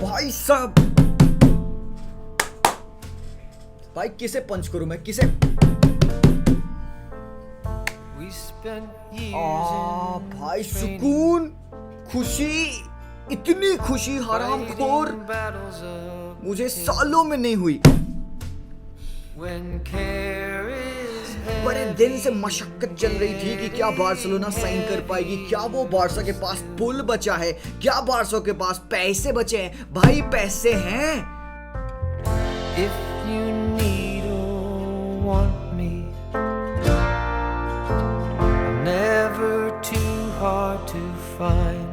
भाई साहब, भाई किसे पंच करूं मैं, किसे? भाई सुकून, खुशी, इतनी खुशी हरामखोर मुझे सालों में नहीं हुई। बड़े दिन से मशक्कत चल रही थी कि क्या बार्सिलोना साइन कर पाएगी, क्या वो बार्सा के पास पुल बचा है, क्या बार्सा के पास पैसे बचे हैं। भाई पैसे हैं। If you need or want me, I'm never too hard to find.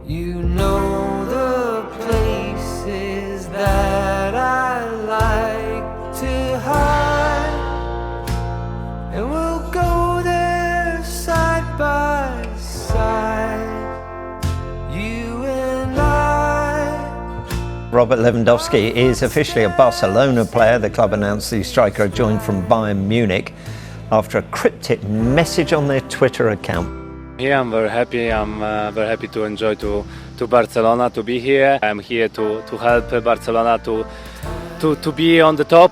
You know the places that I like to hide, and we'll go there side by side, you and I. Robert Lewandowski is officially a Barcelona player. The club announced the striker had joined from Bayern Munich after a cryptic message on their Twitter account. Yeah, I'm very happy. I'm very happy to enjoy to Barcelona, to be here. I'm here to help Barcelona to be on the top.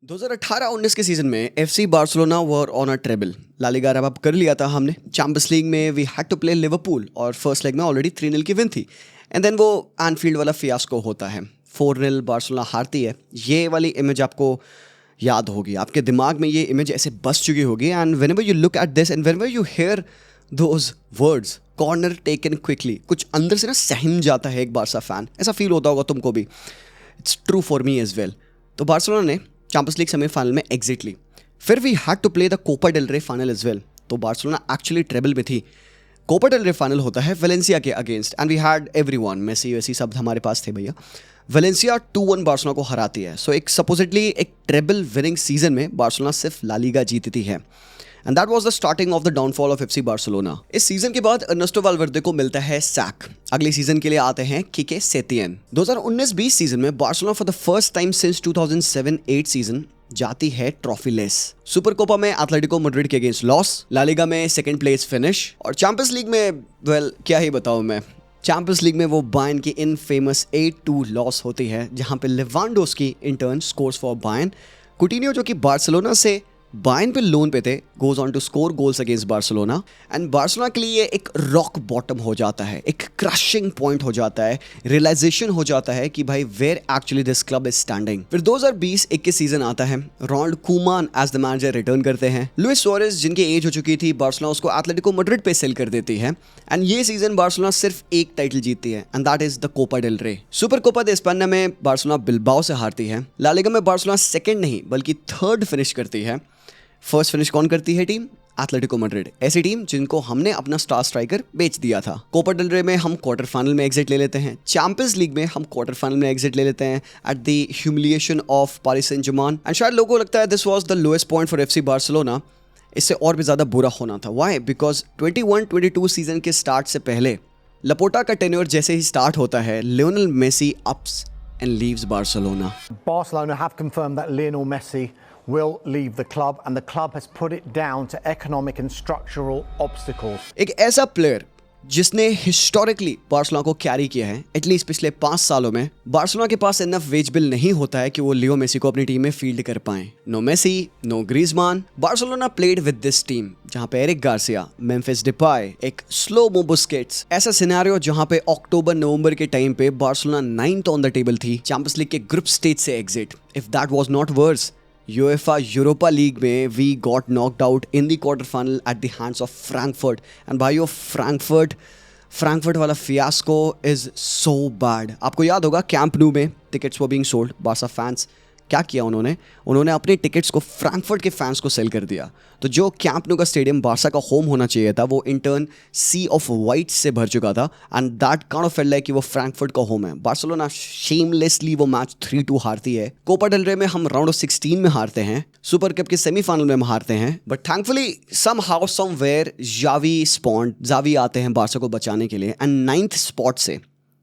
दो 2018-19 के season में FC Barcelona were on a treble. La Liga wrap up कर लिया था हमने। Champions League में we had to play Liverpool और first leg में ऑलरेडी 3-0 की विन थी। एंड देन वो एनफील्ड वाला फियास्को होता है, 4-0 बार्सिलोना हारती है। ये वाली इमेज आपको याद होगी, आपके दिमाग में ये इमेज ऐसे बस चुकी होगी। And whenever you look at this and whenever you here those words, corner taken quickly, कुछ अंदर से ना सहम जाता है एक बार्सा फैन। ऐसा फील होता होगा तुमको भी। It's true for me as well. तो बार्सिलोना ने चैंपियंस लीग सेमीफाइनल में एग्जिट ली। फिर we had to play the Copa del Rey final as well. तो बार्सिलोना एक्चुअली ट्रेबल में थी। कोपा डेल रे फाइनल होता है वेलेंसिया के against and we had everyone, Messi वेसी सब हमारे पास थे भैया। वेलेंसिया 2-1 बार्सिलोना को हराती है। सो एक सपोजिटली एक ट्रेबल विनिंग सीजन में बार्सिलोना सिर्फ ला लीगा जीतती है। And that was the starting of the downfall of FC Barcelona. इस सीजन के बाद अर्नेस्टो वाल्वेर्दे को मिलता है सैक। अगले सीजन के लिए आते हैं किके सेटियन। 2019-20 सीजन में Barcelona for the first time since 2007-8 season जाती है ट्रॉफीलेस। सुपर कोपा में एथलेटिको मैड्रिड के अगेंस्ट लॉस, ला लीगा में सेकंड प्लेस फिनिश, और चैंपियंस लीग में वेल क्या ही बताऊं मैं। चैंपियंस लीग में वो बायर्न की इन फेमस 8-2 लॉस होती है, जहां पे Lewandowski in turn scores for Bayern. Coutinho जो कि बार्सिलोना से बायर्न पे लोन पे थे, goes on to score goals against Barcelona. And Barcelona के लिए एक रॉक बॉटम हो जाता है, एक क्रशिंग पॉइंट हो जाता है, रियलाइजेशन हो जाता है कि भाई where actually this club is standing. फिर 2020-21 सीजन आता है। Ronald Koeman as the manager return करते हैं। लुइस सुआरेज जिनकी एज हो चुकी थी, बार्सिलोना उसको एथलेटिको मैड्रिड पे सेल कर देती है। एंड ये सीजन बार्सिलोना सिर्फ एक टाइटल जीतती है and that is the Copa del Rey. Super Copa de Spain में बार्सिलोना बिल्बाओ से हारती है। ला लीगा में बार्सिलोना सेकंड नहीं बल्कि थर्ड फिनिश करती है। फर्स्ट फिनिश कौन करती है टीम? एथलेटिको मैड्रिड, ऐसी टीम जिनको हमने अपना स्टार स्ट्राइकर बेच दिया था। कोपा डेल रे में हम क्वार्टर फाइनल में एग्जिट ले लेते हैं। चैंपियंस लीग में हम क्वार्टर फाइनल में एग्जिट ले लेते हैं at the humiliation of Paris Saint Germain. And शायद लोगों को लगता है this was the lowest point for FC Barcelona. इससे और भी ज़्यादा बुरा होना था। व्हाई? बिकॉज 21-22 सीजन के स्टार्ट से पहले लपोटा का टेन्योर जैसे ही स्टार्ट होता है, Lionel Messi ups and leaves Barcelona. Barcelona have confirmed that Lionel Messi will leave the club, and the club has put it down to economic and structural obstacles. एक ऐसा player जिसने historically Barcelona को carry किया है, at least पिछले 5 सालों में Barcelona के पास इनफ वेज बिल नहीं होता है कि वो लियो मेसी को अपनी टीम में फील्ड कर पाए। No Messi, no Griezmann. Barcelona played with this team जहां पे एरिक गार्सिया, मेम्फिस डिपाय, एक स्लो मो बुस्केट्स, ऐसा सिनेरियो जहां पे अक्टूबर-नवंबर के टाइम पे Barcelona 9th on the table थी, चैंपियंस लीग के ग्रुप स्टेज से exit. If that was not worse, UEFA Europa League में we got knocked out in the quarter final at the hands of Frankfurt. And भाई Frankfurt वाला fiasco is so bad. आपको याद होगा Camp Nou में tickets were being sold. Barca fans क्या किया उन्होंने अपने टिकट्स को फ्रैंकफर्ट के फैंस को सेल कर दिया। तो जो कैंप न्यू का स्टेडियम बार्सा का होम होना चाहिए था, वो इंटर्न सी ऑफ वाइट से भर चुका था। And that kind of felt like कि वो फ्रैंकफर्ट का होम है। बार्सिलोना शेमलेसली वो मैच 3-2 हारती है। कोपा डेल रे में हम राउंड ऑफ 16 में हारते हैं। सुपर कप के सेमीफाइनल में हम हारते हैं। But thankfully somehow somewhere Xavi आते हैं बार्सा को बचाने के लिए। एंड 9th स्पॉट से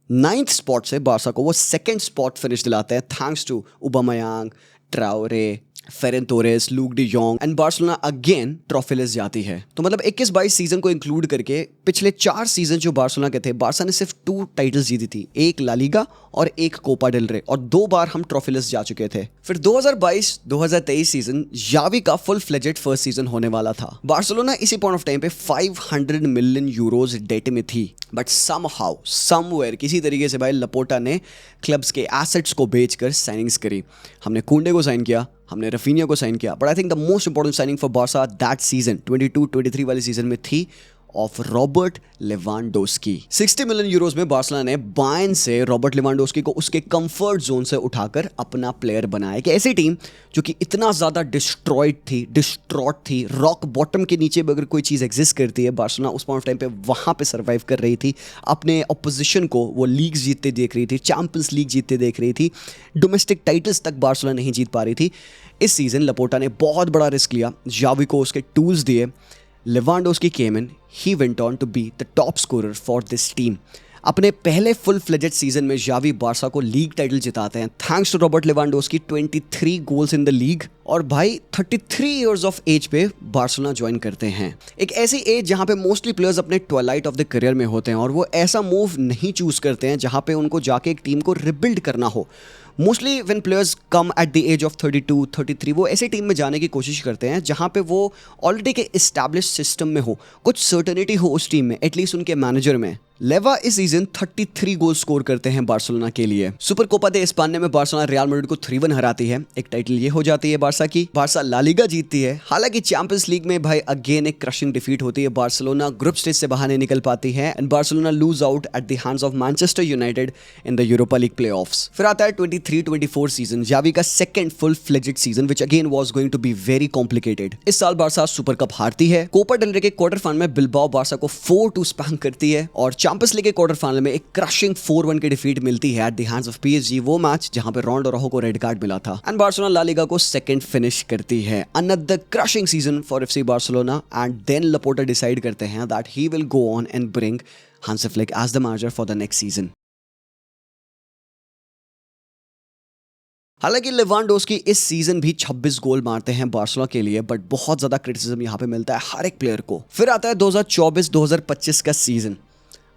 9th स्पॉट से बारसा को वो 2nd स्पॉट फिनिश दिलाते हैं thanks to Aubameyang, Traore, Ferran Torres, Luuk de Jong and Barcelona again trophyless जाती है। तो मतलब 21-22 सीजन को इंक्लूड करके पिछले 4 सीजन जो बार्सिलोना के थे, बारसा ने सिर्फ 2 टाइटल्स जीती थी, एक ला लीगा और एक कोपा डेल रे, और 2 बार हम ट्रॉफीलेस जा चुके थे। फिर 2022-2023 सीजन जावी का फुल फ्लेजेड फर्स्ट सीजन होने वाला था। बार्सिलोना इसी पॉइंट ऑफ टाइम पे 500 मिलियन यूरोज डेट में थी, बट समहाउ समवेयर किसी तरीके से भाई लपोटा ने क्लब्स के एसेट्स को बेचकर साइनिंग्स करी। हमने कुंडे को साइन किया, हमने रफीनिया को साइन किया, but I think the most important signing for Barca that season 22-23 वाली सीजन में थी of Robert Lewandowski. 60 million euros में बार्सिलोना ने बायर्न से रॉबर्ट लेवांडोस्की को उसके कंफर्ट जोन से उठाकर अपना प्लेयर बनाया। कि ऐसी टीम जो कि इतना ज़्यादा डिस्ट्रॉट थी, रॉक बॉटम के नीचे भी अगर कोई चीज़ एग्जिस्ट करती है, बार्सिलोना उस पॉइंट ऑफ टाइम पे वहाँ पे सर्वाइव कर रही थी। अपने ऑपोजिशन को वो लीग्स जीतते देख रही थी, चैंपियंस लीग जीतते देख रही थी, डोमेस्टिक टाइटल्स तक बार्सिलोना नहीं जीत पा रही थी। इस सीज़न लपोटा ने बहुत बड़ा रिस्क लिया, जावी को उसके टूल्स दिए। Lewandowski came in, he went on to be the top scorer for this team. अपने पहले फुल फ्लेजेड सीजन में जावी बारसा को लीग टाइटल जिताते हैं thanks to Robert Lewandowski, 23 goals in the league. और भाई 33 इयर्स ऑफ एज पे Barcelona join करते हैं। एक ऐसी एज जहां पे मोस्टली प्लेयर्स अपने ट्वाइलाइट ऑफ द करियर में होते हैं और वो ऐसा मूव नहीं चूज करते हैं जहां पे उनको जाके एक टीम को रिबिल्ड करना हो। Mostly when players come at the age of 32-33 वो ऐसी टीम में जाने की कोशिश करते हैं जहां पे वो ऑलरेडी के इस्टेब्लिश सिस्टम में हो, कुछ सर्टेनिटी हो उस टीम में, एटलीस्ट उनके मैनेजर में। लेवा इस सीजन 33 गोल स्कोर करते हैं बार्सिलोना के लिए। सुपर कोपा दे एस्पानिया में बार्सिलोना रियल मैड्रिड को 3-1 हराती है। एक टाइटल ये हो जाती है बारसा की। बारसा ला लीगा जीतती है। हालांकि चैंपियंस लीग में भाई अगेन एक क्रशिंग डिफीट होती है। बार्सिलोना ग्रुप स्टेज से बाहर नहीं निकल पाती है and Barcelona lose out at the hands of Manchester United in the Europa League playoffs. फिर आता है 23-24 सीजन, जावी का second full fledged season which again was going to be very complicated. इस साल बारसा सुपर कप हारती है। Copa del Rey के quarter final में Bilbao Barca को 4-2 स्पैंक करती है और चैंपियंस लीग के क्वार्टर फाइनल में एक क्रशिंग 4-1 की डिफीट मिलती है at the hands of PSG. वो मैच जहां पे रॉन्ड अराउजो को रेड कार्ड मिला था एंड बार्सिलोना ला लीगा को सेकंड फिनिश करती है। Another crushing season for FC Barcelona and then Laporta decide करते हैं that he will go on and bring Hansi Flick as the manager for the next season. हालांकि Lewandowski इस season भी 26 गोल मारते हैं बार्सिलोना के लिए, बट बहुत ज्यादा क्रिटिसिज्म यहां पे मिलता है हर एक प्लेयर को। फिर आता है 2024-2025 का season.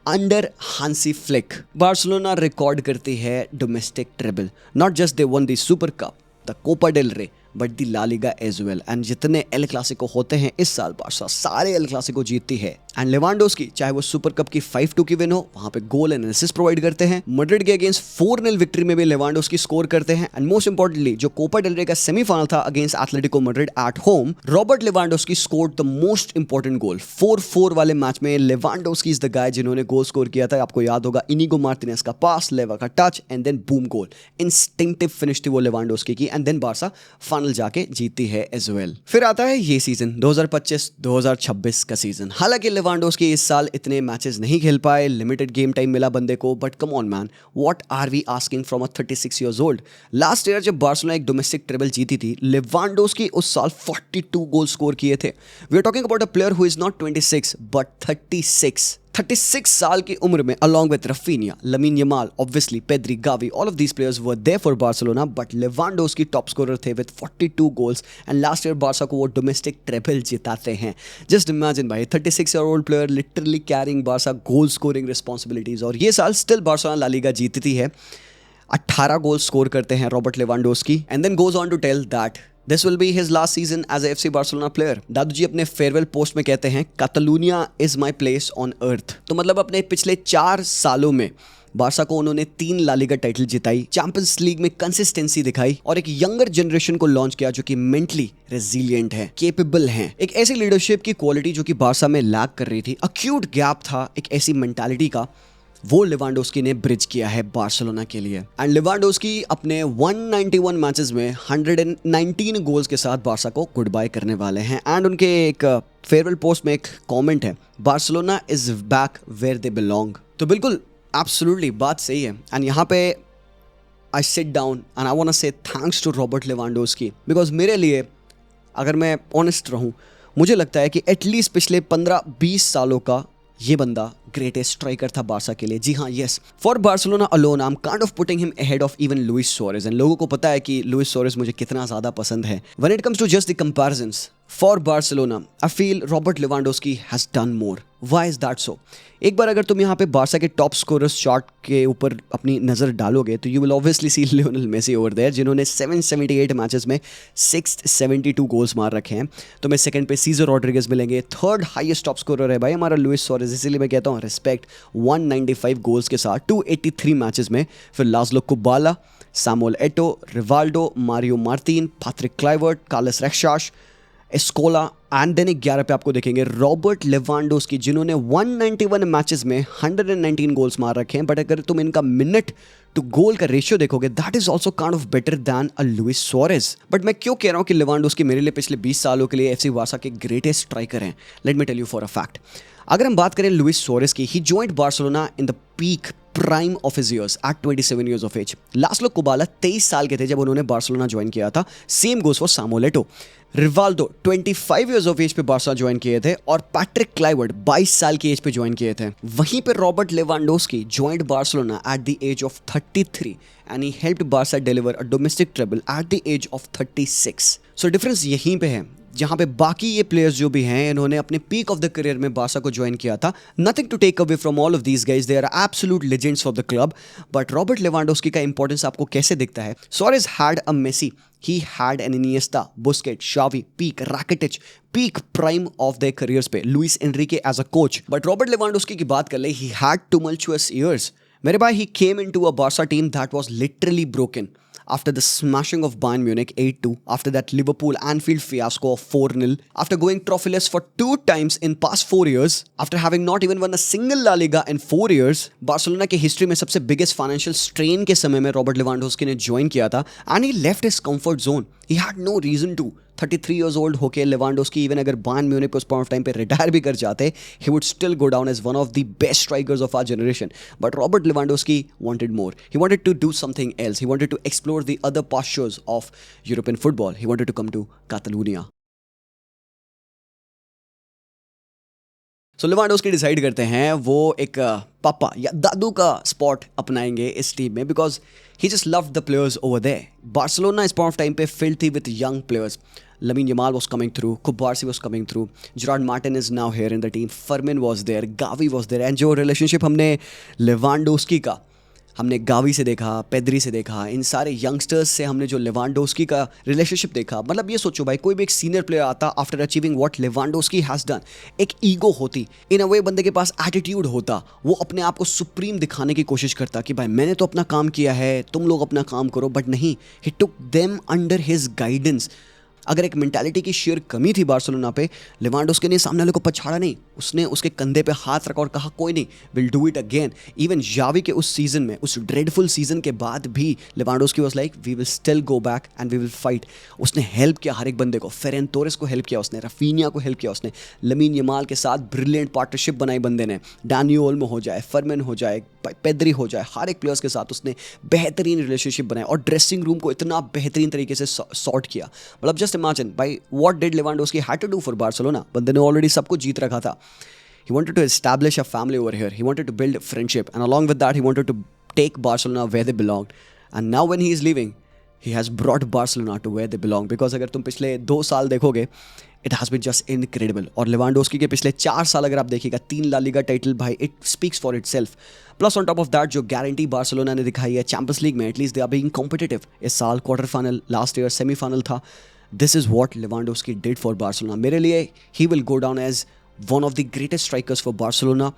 Under Hansi Flick Barcelona record करती है domestic treble. Not just they won the super cup, the Copa del Rey, but the La Liga as well. And जितने एल क्लासिको होते हैं इस साल बारसा सारे एल क्लासिको जीतती है। एंड लेवांडोस्की चाहे वो सुपर कप की 5-2 की विन हो, वहां पे गोल एंड असिस्ट प्रोवाइड करते हैं। मैड्रिड के अगेंस्ट 4-0 विक्ट्री में भी लेवांडोस्की स्कोर करते हैं। एंड मोस्ट इंपॉर्टेंटली जो कोपा डेल रे का सेमीफाइनल था against Atletico Madrid at home, Robert Lewandowski scored the most important goal. 4-4 वाले मैच में लेवांडोस्की इज द गाय जिन्होंने गोल स्कोर किया था। आपको याद होगा इनिगो मार्टिनेज का पास, लेवा का touch and then boom goal. Instinctive finish थी वो लेवांडोस्की की एंड देन बारसा फाइनल जाके जीतती है एज वेल। फिर आता है ये सीजन 2025-2026 का सीजन। हालांकि लेवांडोस्की इस साल इतने मैचेस नहीं खेल पाए, लिमिटेड गेम टाइम मिला बंदे को, but come on man, what are we asking from a 36 years old. Last year जब बार्सिलोना एक डोमेस्टिक ट्रिबल जीती थी, लेवांडोस्की उस साल 42 गोल स्कोर किए थे। We are talking about a player who is not 26 but 36 साल की उम्र में, along with Rafinha, Lamine Yamal, obviously Pedri, Gavi, all of these players were there for Barcelona, but Lewandowski top scorer थे with 42 goals and last year Barça को वो domestic ट्रिबल जिताते हैं। Just imagine भाई, 36-year-old player literally carrying Barça goal scoring responsibilities और ये साल still Barcelona La Liga जीतती है। 18 गोल स्कोर करते हैं Robert Lewandowski and then goes on to tell that this will be his last season as a FC Barcelona player. दादू जी अपने फेयरवेल पोस्ट में कहते हैं Catalunya is my place on earth. तो मतलब अपने पिछले 4 सालों में बारसा को उन्होंने 3 ला लीगा टाइटल जिताई, चैंपियंस लीग में कंसिस्टेंसी दिखाई और एक यंगर जनरेशन को लॉन्च किया जो कि मेंटली रेजिलिएंट है, केपेबल हैं। एक ऐसी लीडरशिप की क्वालिटी जो कि बारसा में लैक कर रही थी, अक्यूट गैप था एक ऐसी मेंटालिटी का, वो लेवांडोस्की ने ब्रिज किया है बार्सिलोना के लिए। एंड लेवांडोस्की अपने 191 मैचेस में 119 गोल्स के साथ बारसा को गुड बाय करने वाले हैं। एंड उनके एक फेयरवेल पोस्ट में एक कमेंट है, Barcelona is back where they belong. तो बिल्कुल एब्सोल्युटली बात सही है। एंड यहाँ पे I sit down and I want to say thanks to Robert Lewandowski, because मेरे लिए अगर मैं ऑनेस्ट रहूँ, मुझे लगता है कि एटलीस्ट पिछले 15-20 सालों का ये बंदा ग्रेटेस्ट स्ट्राइकर था बार्सा के लिए। जी हाँ, yes, for Barcelona alone I am kind of putting him ahead of even Luis Suarez. And लोगों को पता है कि लुइस सुआरेज मुझे कितना ज्यादा पसंद है। When it comes to just the comparisons for Barcelona, I feel Robert Lewandowski has done more. Why is that so? एक बार अगर तुम यहाँ पे बार्सा के टॉप स्कोरर्स चार्ट के ऊपर अपनी नज़र डालोगे तो you will obviously see Lionel Messi over there, जिन्होंने 778 मैचेस में 672 गोल्स मार रखे हैं। तो मैं सेकंड पे सीजर रॉड्रिगेज मिलेंगे, थर्ड हाईएस्ट टॉप स्कोरर है भाई हमारा लुइस सुआरेज, इसीलिए मैं कहता हूँ रिस्पेक्ट, 195 गोल्स के साथ 283 मैचेस में। फिर Laszlo Kubala, Samuel Eto'o, Rivaldo, Mario Martin, Patrick Kluivert, Carlos Rexach, Escola, and then 11 पे आपको देखेंगे रॉबर्ट लेवांडोव्स्की, जिन्होंने 191 मैचेस में 119 गोल्स मार रखे हैं। बट अगर तुम इनका मिनट टू गोल का रेशियो देखोगे, that is also kind of better than a Luis Suarez. But मैं क्यों कह रहा हूँ कि लेवांडोव्स्की मेरे लिए पिछले 20 सालों के लिए एफसी बार्सा के ग्रेटेस्ट स्ट्राइकर हैं? Let me tell you for a fact. अगर हम बात करें लुइस सुआरेज की, he joined Barcelona in the peak prime of his years at 27 years of age। Laszlo Kubala 23 साल के थे जब उन्होंने बार्सिलोना ज्वाइन किया था। Same goes for Samuel Eto'o. Rivaldo 25 years of age पे बार्सा ज्वाइन किए थे और पैट्रिक क्लाइवर्ट 22 साल की एज पे ज्वाइन किए थे। वहीं पे Robert Lewandowski joined Barcelona at the age of 33 and he helped Barca deliver a domestic treble at the age of 36। So difference यहीं पे है, जहां पे बाकी ये प्लेयर्स जो भी हैं इन्होंने अपने पीक ऑफ द करियर में बार्सा को ज्वाइन किया था। Nothing to take away from all of these guys, they are absolute legends of the club. But Robert Lewandowski का इंपॉर्टेंस आपको कैसे दिखता है? Suarez had a Messi, he had an Iniesta, Busquets, Xavi, peak Rakitic, peak prime of their careers पे Luis Enrique as a coach. But Robert Lewandowski की बात कर ले, he had tumultuous years. मेरे भाई, he came into a Barca team that was literally broken. After the smashing of Bayern Munich 8-2, after that Liverpool Anfield fiasco of 4-0, after going trophyless for 2 times in past 4 years, after having not even won a single La Liga in 4 years, Barcelona के history में सबसे biggest financial strain के समय में Robert Lewandowski ने join किया था and he left his comfort zone. He had no reason to. 33 years old होके लेवांडोव्स्की इवन अगर बायर्न म्यूनिख पे उस पॉइंट ऑफ टाइम पे रिटायर भी कर जाते, he would still go down as one of the best strikers of our generation. But Robert Lewandowski wanted more. He wanted to do something else. He wanted to explore the other pastures of European football. He wanted to come to Catalonia. So Lewandowski decide करते हैं वो एक पापा या दादू का spot अपनाएंगे इस team में, because he just loved the players over there. Barcelona इस पॉइंट ऑफ टाइम पे फिल्ड थी with young players. Lamine Yamal was coming through, Kubarsi was coming through, Gerard Martin is now here in the team, Fermin was there, Gavi was there, and जो relationship हमने Lewandowski का हमने Gavi से देखा, Pedri से देखा, इन सारे youngsters से हमने जो लेवांडोव्स्की का रिलेशनशिप देखा, मतलब ये सोचो भाई, कोई भी एक सीनियर प्लेयर आता after achieving what Lewandowski has done, एक ईगो होती, इन अ वे बंदे के पास एटीट्यूड होता, वो अपने आप को सुप्रीम दिखाने की कोशिश करता कि भाई मैंने तो अपना काम किया है, तुम लोग अपना काम करो। बट नहीं, he took them under his guidance. अगर एक मेंटालिटी की शेयर कमी थी बार्सिलोना पे, लेवांडोव्स्की ने सामने वाले को पछाड़ा नहीं, उसने उसके कंधे पे हाथ रखा और कहा कोई नहीं, will do it again. Even Xavi के उस सीजन में, उस ड्रेडफुल सीजन के बाद भी Lewandowski was like we will still go back and we will fight. उसने हेल्प किया हर एक बंदे को, फेरेन तोरेस को हेल्प किया उसने, रफीनिया को हेल्प किया उसने, लमीन यमाल के साथ ब्रिलियंट पार्टनरशिप बनाई बंदे ने, डैनी ओल्मो हो जाए, फर्मिन हो जाए, पेद्री हो जाए, हर एक प्लेयर्स के साथ उसने बेहतरीन रिलेशनशिप बनाया और ड्रेसिंग रूम को इतना बेहतरीन तरीके से सॉर्ट किया। मतलब जस्ट इमेजिन भाई, what did Lewandowski had to do for Barcelona? बंदे ने ऑलरेडी सब कुछ जीत रखा था। He wanted to establish a family over here. He wanted to build friendship, and along with that, he wanted to take Barcelona where they belonged. And now when he is leaving, he has brought Barcelona to where they belong. Because अगर तुम पिछले 2 साल देखोगे, it has been just incredible. और Lewandowski के पिछले 4 साल अगर आप देखिएगा, 3 ला लीगा टाइटल, भाई it speaks for itself. Plus on top of that जो गारंटी बार्सिलोना ने दिखाई है चैंपियंस लीग में, at least they are being competitive. इस साल quarter final, last year semifinal था। This is what Lewandowski did for Barcelona. मेरे लिए he will go down as one of the greatest strikers for Barcelona.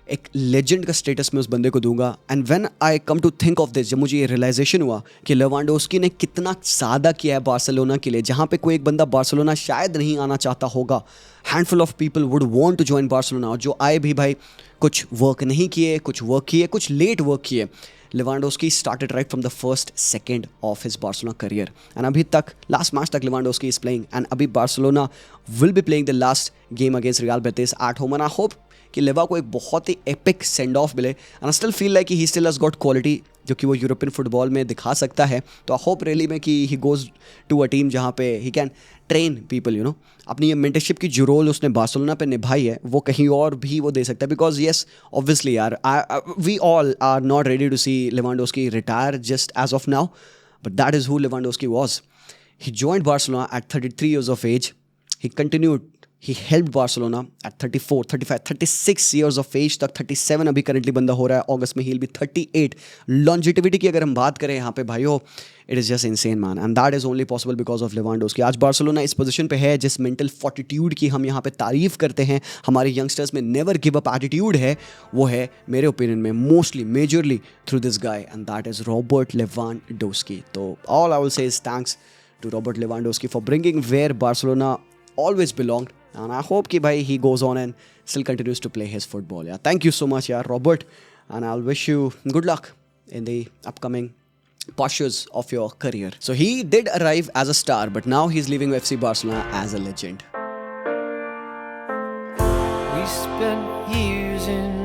एक legend का status मैं उस बंदे को दूंगा। And when I come to think of this, जब मुझे ये रियलाइजेशन हुआ कि लेवांडोव्स्की ने कितना ज़्यादा किया है बार्सिलोना के लिए, जहाँ पे कोई एक बंदा बार्सिलोना शायद नहीं आना चाहता होगा, handful of people would want to join Barcelona, और जो आए भी भाई कुछ वर्क नहीं किए, कुछ वर्क किए, कुछ लेट वर्क किए। Lewandowski started right from the first second of his Barcelona career, and अभी तक last match तक Lewandowski is playing, and अभी Barcelona will be playing the last game against Real Betis at home, and I hope कि लेवा को एक बहुत ही epic send off मिले, and I still feel like he still has got quality जो कि वो यूरोपियन फुटबॉल में दिखा सकता है. तो आई होप रियली में कि he goes to a team जहाँ पे he can train people, you know. अपनी ये मेंटरशिप की जो रोल उसने बार्सिलोना पे निभाई है वो कहीं और भी वो दे सकता है. बिकॉज येस ऑब्वियसली यार we all are not ready to see Lewandowski retire just as of now, but that is who Lewandowski was. He joined Barcelona at 33 years of age. He continued. He helped Barcelona at 34, 35, 36 years of age तक. 37 अभी currently बंदा हो रहा है. अगस्त में he'll be 38. Longevity की अगर हम बात करें यहाँ पे भाइयों, it is just insane man, and that is only possible because of Lewandowski. आज बार्सिलोना इस पोजीशन पे है जिस मेंटल फोर्टिट्यूड की हम यहाँ पे तारीफ करते हैं, हमारे यंगस्टर्स में नेवर गिव अप एटीट्यूड है, वो है मेरे ओपिनियन में mostly majorly through this guy, and that is Robert Lewandowski. तो all I will say is thanks to Robert Lewandowski for bringing where Barcelona always belonged, and I hope कि भाई he goes on and still continues to play his football. Yeah, thank you so much यार Robert, and I'll wish you good luck in the upcoming postures of your career. So he did arrive as a star, but now he's leaving FC Barcelona as a legend. We spent years in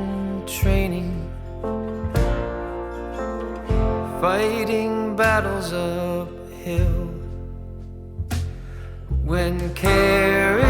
training, fighting battles uphill. When care